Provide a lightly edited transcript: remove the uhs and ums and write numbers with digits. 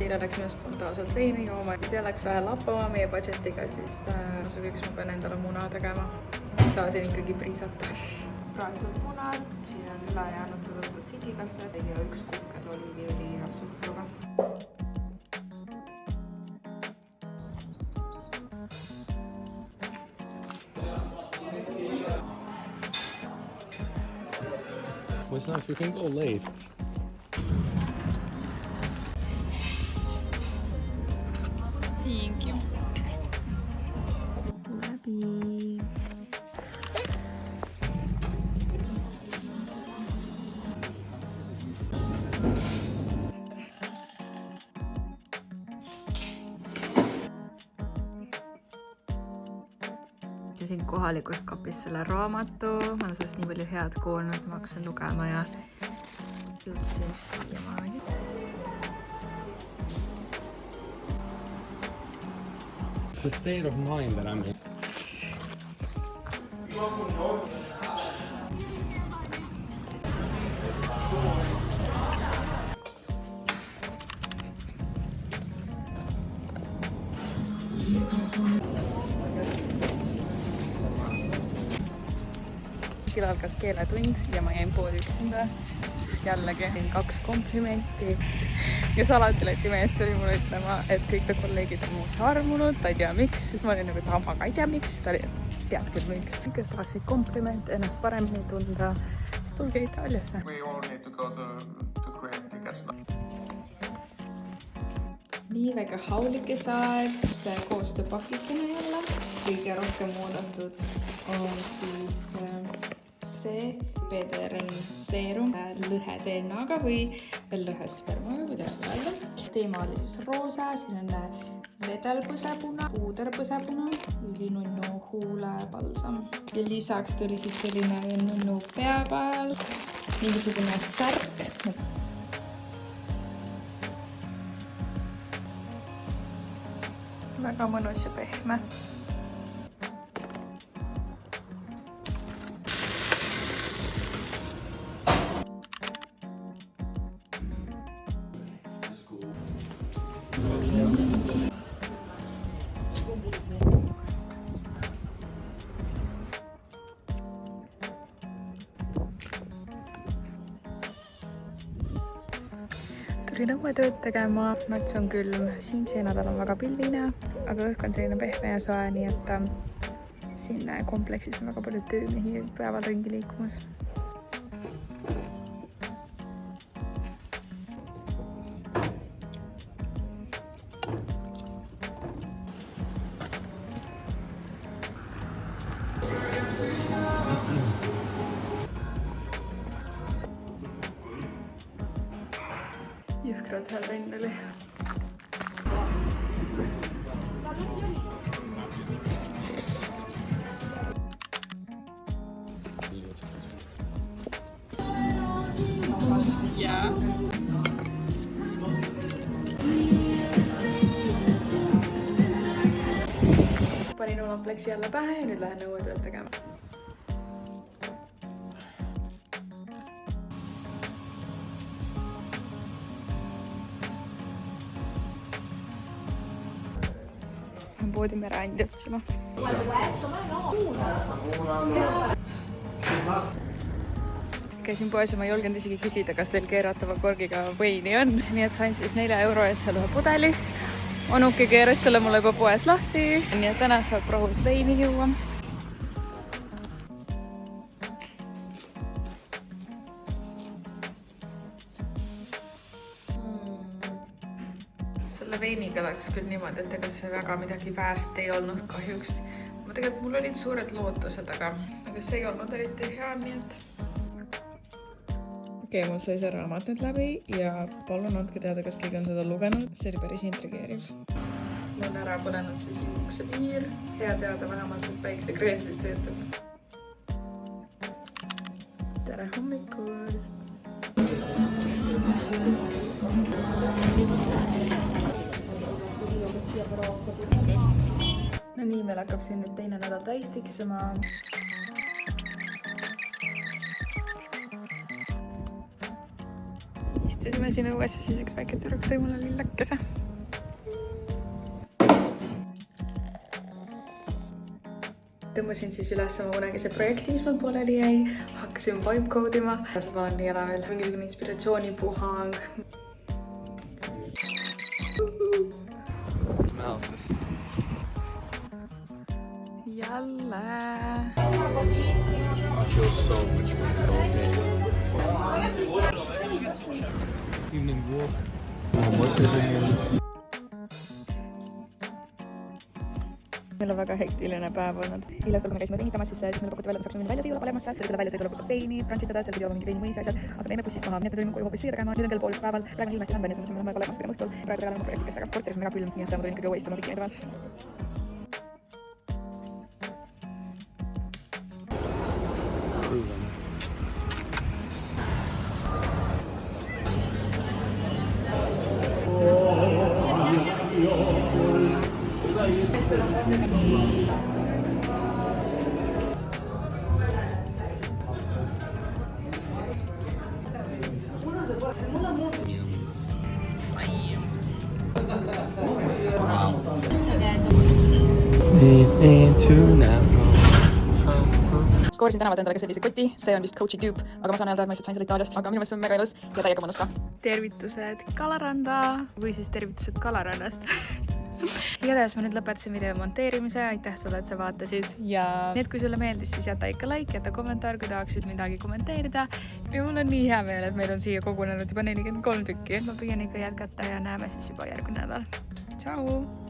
eile läksime spontaanselt veini jooma, see läks vähe lappama meie budgetiga, siis üks ma pean endale muna tegema. Saa siin ikkagi priisata. Praetud munad, siin on üle jäänud seda tsatsiidikastet ja üks kuhkel oliiviõli ja suhkruga. What's nice, we can go late. Thank you. Läbi. Siin kohalikust kapist selle raamatu, ma olen sellest nii palju head kuulnud, ma hakkasin lugema ja jõudsin siiamaani. It's a state of mind that I'm in. Kõigil algas keeletund ja ma jäin poodi üksinda. Jällegi 2 komplimenti. Kes alati Läti mees tuli mulle ütlema, et kõik ta kolleegid on muus armunud, ta ei tea miks, siis ma olin nagu, et ma ka ei tea miks, ta oli, et tead küll miks. Kes tahaksid komplimente, ennast paremini tunda, siis tulge Itaaliasse. We all need to go to Crete to get stuff. Nii väga haulike saeb, see koostööpakikene jälle. Kõige rohkem oodatud on siis see PDRN seerum lõhe DNA-ga või lõhespermaga, kuidas öelda. Teema oli siis roosa, siin on vedelpõsepuna, puuderpõsepuna, ülinunnu huulepalsam. Ja lisaks tuli siis selline nunnu pea peal, mingisugune särk. Väga mõnus ja pehme. Tulin õuetööd tegema, mats on külm, siin see nädal on väga pilvine, aga õhk on selline pehme ja soe, nii et siin kompleksis on väga palju töömehi päeval ringi liikumas. Jõhkrad hea trenn oli. Jaa. Panin Olapleksi jälle pähe ja nüüd lähen õuetööd tegema. Poodi mereandi otsima. Käisin poes ja ma ei julgenud isegi küsida, kas teil keeratava korgiga võini on. Nii et sain siis 4 euro eest seal ühe pudeli. Onuke keeras selle mulle juba poes lahti. Nii et täna saab rohus veini juua. Selle veiniga läks küll niimoodi, et ega see väga midagi väärt ei olnud kahjuks. Mul olid suured lootused, aga see ei olnud eriti hea, nii et... Okei, mul sai see raamat nüüd läbi ja palun andke teada, kas keegi on seda lugenud. See oli päris intrigeeriv. Mul on ära põlenud siis juukse piir. Hea teada vähemalt, et päiksekreem siis töötab. Tere hommikust! No nii, meil hakkab siin nüüd teine nädal täis tiksuma. istusime siin õues ja siis üks väike tüdruk tõi mulle lillakese. Tõmbasin siis üles oma kunagise projekti, mis mul pooleli jäi. Hakkasin vibe code ima. Täpselt ma olen nii elavel. Mingisugune inspiratsioonipuhang. Jälle. I feel so much better all day. Evening walk. What's this again? Meil on väga hektiline päev olnud. Eile õhtul, kui me käisime veinitamas, siis meile pakuti välja, et saaksime minna välja sõidule Palemasse. Selle väljasõidu lõpus veini, brunchitada, seal pidi olema mingi veini mõisa asjad, aga me jäime bussist maha. Nii et me tulime koju hoopis sõida käima. Nüüd on kell 1:30 päeval. Praegu on ilmest lämbe, nii et me oleme Palemasse pidama õhtul. Praegu peale oma projekti kestega. Korteris on väga külm, nii et ma tulin ikkagi õue istuma bikini peal. Skoorisin tänavat endale ka sellise koti, see on vist Coachy Tube, aga ma saan öelda, et ma lihtsalt sain selle Itaaliast, aga minu meelest see on mega ilus ja täiega mõnus ka. Tervitused Kalaranda või siis tervitused Kalarannast. Igatahes ma nüüd lõpetasin video monteerimise, aitäh sulle, et sa vaatasid ja need, kui sulle meeldis, siis jäta ikka like, jäta kommentaar, kui tahaksid midagi kommenteerida ja mul on nii hea meel, et meil on siia kogunenud juba 43 tükki. Ma püüan ikka jätkata ja näeme siis juba järgmine nädal. Tšau!